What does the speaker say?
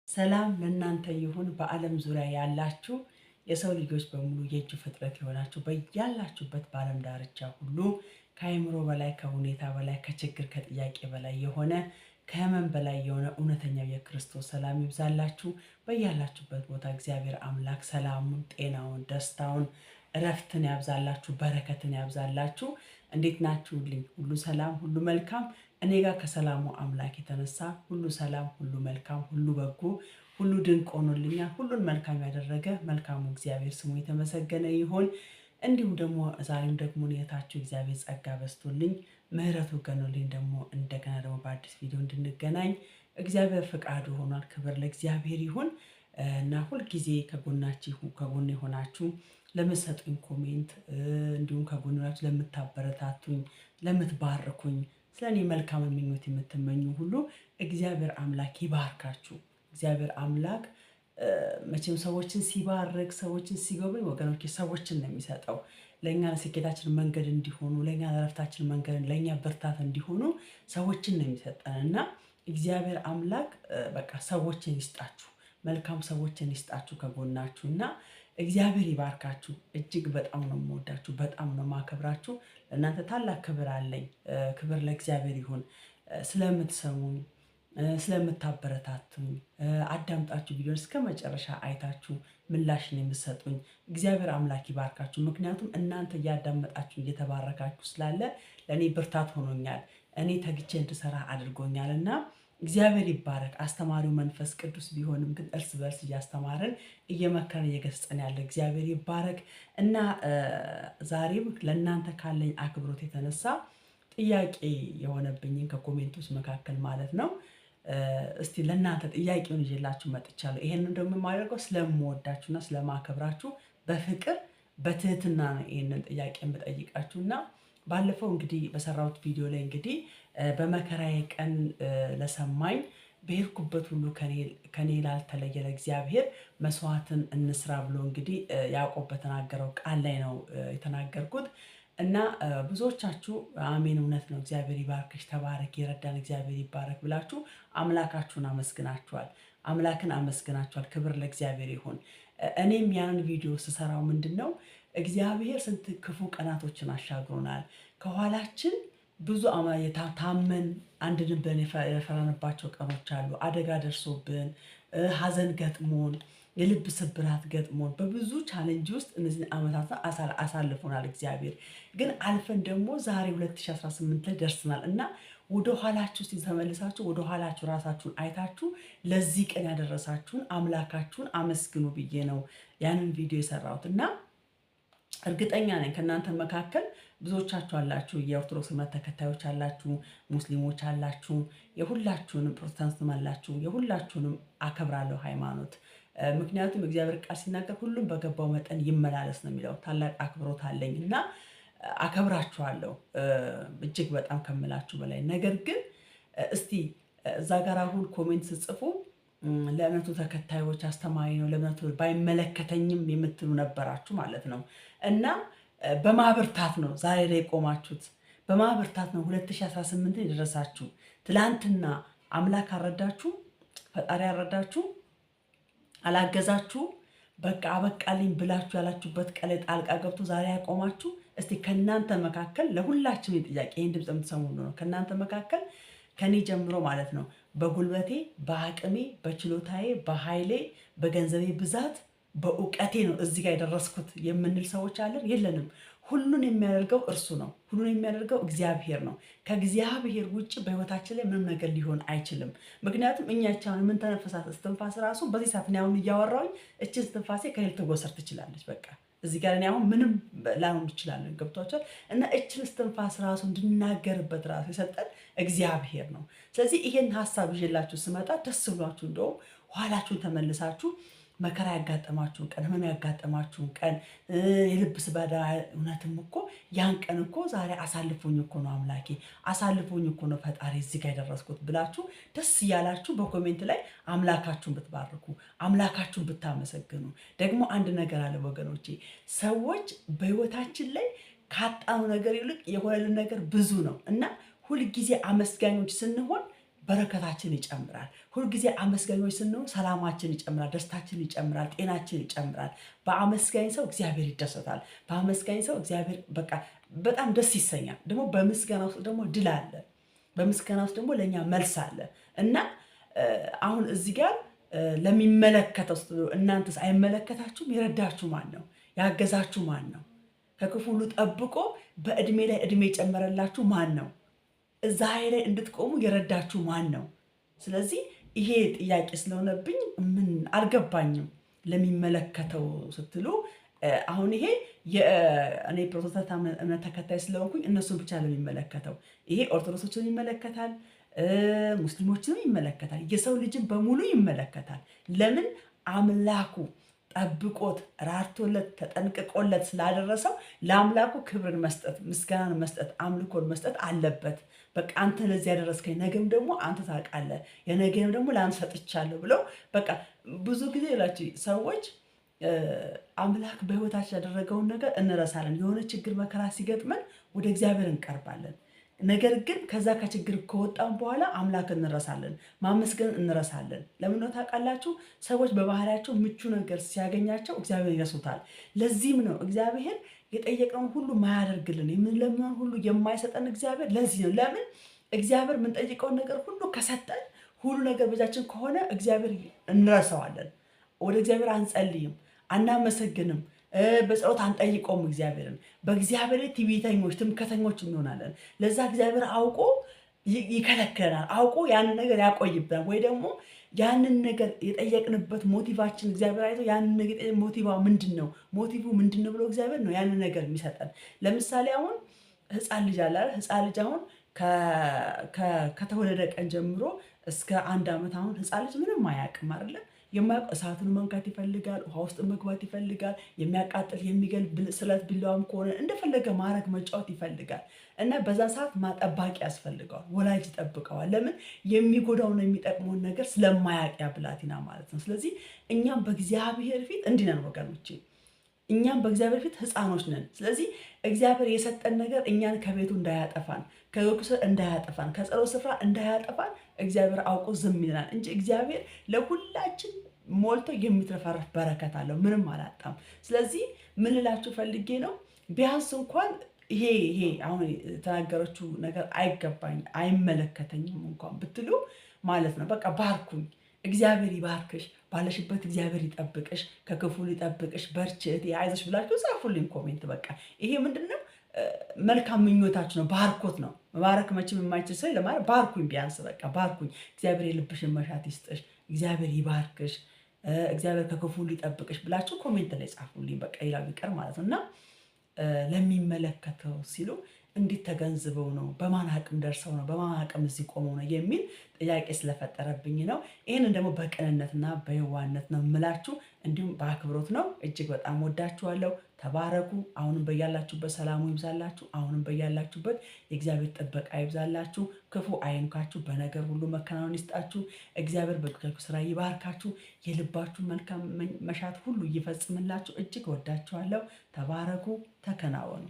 ሰላም ለእናንተ ይሁን። በዓለም ዙሪያ ያላችሁ የሰው ልጆች በሙሉ የእጁ ፍጥረት የሆናችሁ በያላችሁበት በዓለም ዳርቻ ሁሉ ከአእምሮ በላይ ከሁኔታ በላይ ከችግር ከጥያቄ በላይ የሆነ ከሕመም በላይ የሆነ እውነተኛው የክርስቶስ ሰላም ይብዛላችሁ። በያላችሁበት ቦታ እግዚአብሔር አምላክ ሰላሙን፣ ጤናውን፣ ደስታውን፣ እረፍትን ያብዛላችሁ፣ በረከትን ያብዛላችሁ። እንዴት ናችሁልኝ? ሁሉ ሰላም፣ ሁሉ መልካም። እኔ ጋር ከሰላሙ አምላክ የተነሳ ሁሉ ሰላም፣ ሁሉ መልካም፣ ሁሉ በጎ፣ ሁሉ ድንቅ ሆኖልኛል። ሁሉን መልካም ያደረገ መልካሙ እግዚአብሔር ስሙ የተመሰገነ ይሁን። እንዲሁም ደግሞ ዛሬም ደግሞ እኔታችሁ እግዚአብሔር ጸጋ በስቶልኝ ምሕረቱ ገኖልኝ ደግሞ እንደገና ደግሞ በአዲስ ቪዲዮ እንድንገናኝ እግዚአብሔር ፍቃዱ ሆኗል። ክብር ለእግዚአብሔር ይሁን እና ሁልጊዜ ከጎን የሆናችሁ ለምትሰጡኝ ኮሜንት እንዲሁም ከጎን ሆናችሁ ለምታበረታቱኝ፣ ለምትባርኩኝ፣ ስለ እኔ መልካም ምኞት የምትመኙ ሁሉ እግዚአብሔር አምላክ ይባርካችሁ። እግዚአብሔር አምላክ መቼም ሰዎችን ሲባርክ ሰዎችን ሲጎበኝ ወገኖች ሰዎችን ነው የሚሰጠው። ለእኛ ለስኬታችን መንገድ እንዲሆኑ፣ ለእኛ ለረፍታችን መንገድ፣ ለእኛ ብርታት እንዲሆኑ ሰዎችን ነው የሚሰጠን እና እግዚአብሔር አምላክ በቃ ሰዎችን ይስጣችሁ፣ መልካም ሰዎችን ይስጣችሁ ከጎናችሁ እና እግዚአብሔር ይባርካችሁ። እጅግ በጣም ነው የምወዳችሁ፣ በጣም ነው የማከብራችሁ። ለእናንተ ታላቅ ክብር አለኝ። ክብር ለእግዚአብሔር ይሁን። ስለምትሰሙኝ፣ ስለምታበረታቱኝ፣ አዳምጣችሁ ቪዲዮን እስከ መጨረሻ አይታችሁ ምላሽን የምትሰጡኝ እግዚአብሔር አምላክ ይባርካችሁ። ምክንያቱም እናንተ እያዳመጣችሁ እየተባረካችሁ ስላለ ለእኔ ብርታት ሆኖኛል፣ እኔ ተግቼ እንድሰራ አድርጎኛል እና እግዚአብሔር ይባረክ። አስተማሪው መንፈስ ቅዱስ ቢሆንም ግን እርስ በርስ እያስተማረን እየመከረን እየገሰጸን ያለ እግዚአብሔር ይባረክ እና ዛሬም ለእናንተ ካለኝ አክብሮት የተነሳ ጥያቄ የሆነብኝን ከኮሜንቶች መካከል ማለት ነው እስቲ ለእናንተ ጥያቄውን ይዤላችሁ መጥቻለሁ። ይሄንን ደግሞ የማደርገው ስለምወዳችሁና ስለማከብራችሁ በፍቅር በትህትና ነው ይሄንን ጥያቄ የምጠይቃችሁና ባለፈው እንግዲህ በሰራሁት ቪዲዮ ላይ እንግዲህ በመከራዬ ቀን ለሰማኝ በሄድኩበት ሁሉ ከኔ ላልተለየ ለእግዚአብሔር መስዋዕትን እንስራ ብሎ እንግዲህ ያዕቆብ በተናገረው ቃል ላይ ነው የተናገርኩት እና ብዙዎቻችሁ አሜን፣ እውነት ነው፣ እግዚአብሔር ይባርክሽ፣ ተባረክ፣ የረዳን እግዚአብሔር ይባረክ ብላችሁ አምላካችሁን አመስግናችኋል። አምላክን አመስግናችኋል። ክብር ለእግዚአብሔር ይሁን። እኔም ያንን ቪዲዮ ስሰራው ምንድን ነው እግዚአብሔር ስንት ክፉ ቀናቶችን አሻግሮናል። ከኋላችን ብዙ ታመን አንድን ብለን የፈራንባቸው ቀኖች አሉ። አደጋ ደርሶብን፣ ሀዘን ገጥሞን፣ የልብ ስብራት ገጥሞን በብዙ ቻሌንጅ ውስጥ እነዚህን ዓመታት አሳልፎናል። እግዚአብሔር ግን አልፈን ደግሞ ዛሬ 2018 ላይ ደርስናል እና ወደ ኋላችሁ ተመልሳችሁ ወደ ኋላችሁ ራሳችሁን አይታችሁ ለዚህ ቀን ያደረሳችሁን አምላካችሁን አመስግኑ ብዬ ነው ያንን ቪዲዮ የሰራሁት እና እርግጠኛ ነኝ ከእናንተ መካከል ብዙዎቻችሁ አላችሁ፣ የኦርቶዶክስ እምነት ተከታዮች አላችሁ፣ ሙስሊሞች አላችሁ፣ የሁላችሁንም ፕሮቴስታንትም አላችሁ። የሁላችሁንም አከብራለሁ ሃይማኖት። ምክንያቱም እግዚአብሔር ቃል ሲናገር ሁሉም በገባው መጠን ይመላለስ ነው የሚለው። ታላቅ አክብሮት አለኝ እና አከብራችኋለሁ እጅግ በጣም ከምላችሁ በላይ። ነገር ግን እስቲ እዛ ጋር አሁን ኮሜንት ስጽፉ ለእምነቱ ተከታዮች አስተማሪ ነው፣ ለእምነቱ ባይመለከተኝም የምትሉ ነበራችሁ ማለት ነው እና በማብርታት ነው ዛሬ ላይ የቆማችሁት። በማብርታት ነው 2018 የደረሳችሁ። ትላንትና አምላክ አረዳችሁ፣ ፈጣሪ አረዳችሁ፣ አላገዛችሁ፣ በቃ አበቃልኝ ብላችሁ ያላችሁበት ቀን ላይ ጣልቃ ገብቶ ዛሬ ያቆማችሁ። እስቲ ከእናንተ መካከል ለሁላችንም የጥያቄ ይህን ድምፅ የምትሰሙ ነው ከእናንተ መካከል ከኔ ጀምሮ ማለት ነው በጉልበቴ፣ በአቅሜ፣ በችሎታዬ፣ በኃይሌ፣ በገንዘቤ ብዛት፣ በእውቀቴ ነው እዚህ ጋር የደረስኩት የምንል ሰዎች አለን? የለንም። ሁሉን የሚያደርገው እርሱ ነው። ሁሉን የሚያደርገው እግዚአብሔር ነው። ከእግዚአብሔር ውጭ በህይወታችን ላይ ምንም ነገር ሊሆን አይችልም። ምክንያቱም እኛ ቻውን የምንተነፈሳት እስትንፋስ ራሱ በዚህ ሰዓት እኔ አሁን እያወራሁኝ እችን እስትንፋሴ ከሌል ትጎሰር ትችላለች። በቃ እዚህ ጋር እኔ አሁን ምንም ላይሆን ይችላል። ገብቷቸዋል። እና እችን እስትንፋስ ራሱ እንድናገርበት ራሱ የሰጠን እግዚአብሔር ነው። ስለዚህ ይሄን ሀሳብ ይዤላችሁ ስመጣ ደስ ብሏችሁ እንደውም ኋላችሁን ተመልሳችሁ መከራ ያጋጠማችሁን ቀን፣ ህመም ያጋጠማችሁን ቀን፣ የልብ ስባዳ እውነትም እኮ ያን ቀን እኮ ዛሬ አሳልፎኝ እኮ ነው አምላኬ፣ አሳልፎኝ እኮ ነው ፈጣሪ እዚህ ጋር የደረስኩት ብላችሁ ደስ እያላችሁ በኮሜንት ላይ አምላካችሁን ብትባርኩ፣ አምላካችሁን ብታመሰግኑ። ደግሞ አንድ ነገር አለ ወገኖቼ፣ ሰዎች በህይወታችን ላይ ካጣነው ነገር ይልቅ የሆነልን ነገር ብዙ ነው እና ሁልጊዜ አመስጋኞች ስንሆን በረከታችን ይጨምራል። ሁልጊዜ አመስጋኞች ስንሆን ሰላማችን ይጨምራል፣ ደስታችን ይጨምራል፣ ጤናችን ይጨምራል። በአመስጋኝ ሰው እግዚአብሔር ይደሰታል። በአመስጋኝ ሰው እግዚአብሔር በቃ በጣም ደስ ይሰኛል። ደግሞ በምስጋና ውስጥ ደግሞ ድል አለ። በምስጋና ውስጥ ደግሞ ለእኛ መልስ አለ እና አሁን እዚህ ጋር ለሚመለከተው እናንተስ አይመለከታችሁም? የረዳችሁ ማን ነው? ያገዛችሁ ማን ነው? ከክፉ ሁሉ ጠብቆ በእድሜ ላይ እድሜ የጨመረላችሁ ማን ነው? እዛ ላይ እንድትቆሙ የረዳችሁ ማን ነው? ስለዚህ ይሄ ጥያቄ ስለሆነብኝ ምን አልገባኝም። ለሚመለከተው ስትሉ አሁን ይሄ እኔ ፕሮቴስታንት እምነት ተከታይ ስለሆንኩኝ እነሱን ብቻ ለሚመለከተው ይሄ ኦርቶዶክሶችን ይመለከታል፣ ሙስሊሞችንም ይመለከታል፣ የሰው ልጅን በሙሉ ይመለከታል። ለምን? አምላኩ ጠብቆት ራርቶለት ተጠንቅቆለት ስላደረሰው ለአምላኩ ክብርን መስጠት፣ ምስጋናን መስጠት፣ አምልኮን መስጠት አለበት። በቃ አንተ ለዚህ ያደረስከኝ ነገም ደግሞ አንተ ታውቃለህ፣ የነገም ደግሞ ለአንተ ሰጥቻለሁ ብለው በቃ ብዙ ጊዜ ይላችሁ ሰዎች አምላክ በህይወታችን ያደረገውን ነገር እንረሳለን። የሆነ ችግር መከራ ሲገጥመን ወደ እግዚአብሔር እንቀርባለን። ነገር ግን ከዛ ከችግር ከወጣን በኋላ አምላክ እንረሳለን፣ ማመስገን እንረሳለን። ለምን ነው ታውቃላችሁ? ሰዎች በባህሪያቸው ምቹ ነገር ሲያገኛቸው እግዚአብሔር ይረሱታል። ለዚህም ነው እግዚአብሔር የጠየቅነውን ሁሉ ማያደርግልን፣ የምንለምነውን ሁሉ የማይሰጠን እግዚአብሔር ለዚህ ነው። ለምን? እግዚአብሔር የምንጠይቀውን ነገር ሁሉ ከሰጠን ሁሉ ነገር በእጃችን ከሆነ እግዚአብሔር እንረሳዋለን። ወደ እግዚአብሔር አንጸልይም፣ አናመሰግንም፣ በጸሎት አንጠይቀውም እግዚአብሔርን። በእግዚአብሔር ትዕቢተኞች፣ ትምክህተኞች እንሆናለን። ለዛ እግዚአብሔር አውቆ ይከለክለናል፣ አውቆ ያንን ነገር ያቆይብናል። ወይ ደግሞ ያንን ነገር የጠየቅንበት ሞቲቫችን እግዚአብሔር አይቶ ያንን ነገር ሞቲቫ ምንድን ነው ብሎ እግዚአብሔር ነው ያንን ነገር የሚሰጠን። ለምሳሌ አሁን ህፃን ልጅ አለ። ህፃን ልጅ አሁን ከተወለደ ቀን ጀምሮ እስከ 1 ዓመት አሁን ህፃን ልጅ ምንም አያውቅም አይደለ? የማያውቅ እሳቱን መንካት ይፈልጋል፣ ውሃ ውስጥ መግባት ይፈልጋል፣ የሚያቃጥል የሚገል ስለት ቢላዋም ከሆነ እንደፈለገ ማድረግ መጫወት ይፈልጋል። እና በዛ ሰዓት ጠባቂ ያስፈልገዋል፣ ወላጅ ይጠብቀዋል። ለምን? የሚጎዳውን የሚጠቅመውን ነገር ስለማያውቅ ያ ብላቴና ማለት ነው። ስለዚህ እኛም በእግዚአብሔር ፊት እንዲህ ነን ወገኖቼ፣ እኛም በእግዚአብሔር ፊት ህፃኖች ነን። ስለዚህ እግዚአብሔር የሰጠን ነገር እኛን ከቤቱ እንዳያጠፋን፣ ከወቅሰ እንዳያጠፋን፣ ከጸሎት ስፍራ እንዳያጠፋን እግዚአብሔር አውቆ ዝም ይለናል እንጂ እግዚአብሔር ለሁላችን ሞልቶ የሚትረፈረፍ በረከት አለው፣ ምንም አላጣም። ስለዚህ ምን ልላችሁ ፈልጌ ነው፣ ቢያንስ እንኳን ይሄ አሁን የተናገረችው ነገር አይገባኝ አይመለከተኝም እንኳን ብትሉ ማለት ነው። በቃ ባርኩኝ፣ እግዚአብሔር ይባርክሽ፣ ባለሽበት እግዚአብሔር ይጠብቅሽ፣ ከክፉ ይጠብቅሽ፣ በርችት አይዞሽ ብላችሁ ጻፉልኝ ኮሜንት። በቃ ይሄ ምንድነው? መልካም ምኞታችሁ ነው፣ ባርኮት ነው። መባረክ መቼም የማይችል ሰው ለማለት ባርኩኝ፣ ቢያንስ በቃ ባርኩኝ፣ እግዚአብሔር የልብሽን መሻት ይስጥሽ፣ እግዚአብሔር ይባርክሽ፣ እግዚአብሔር ከክፉ ሊጠብቅሽ ብላችሁ ኮሜንት ላይ ጻፉልኝ። በቃ ይላል ይቀር ማለት ነው። እና ለሚመለከተው ሲሉ እንዴት ተገንዝበው ነው፣ በማን አቅም ደርሰው ነው፣ በማን አቅም እዚህ ቆመው ነው የሚል ጥያቄ ስለፈጠረብኝ ነው። ይህንን ደግሞ በቅንነትና በየዋህነት ነው የምላችሁ፣ እንዲሁም በአክብሮት ነው። እጅግ በጣም ወዳችኋለሁ። ተባረኩ። አሁንም በያላችሁበት ሰላሙ ይብዛላችሁ። አሁንም በያላችሁበት የእግዚአብሔር ጥበቃ ይብዛላችሁ። ክፉ አይንካችሁ፣ በነገር ሁሉ መከናወን ይስጣችሁ። እግዚአብሔር በእጃችሁ ስራ ይባርካችሁ። የልባችሁ መልካም መሻት ሁሉ ይፈጽምላችሁ። እጅግ ወዳችኋለሁ። ተባረኩ። ተከናወኑ።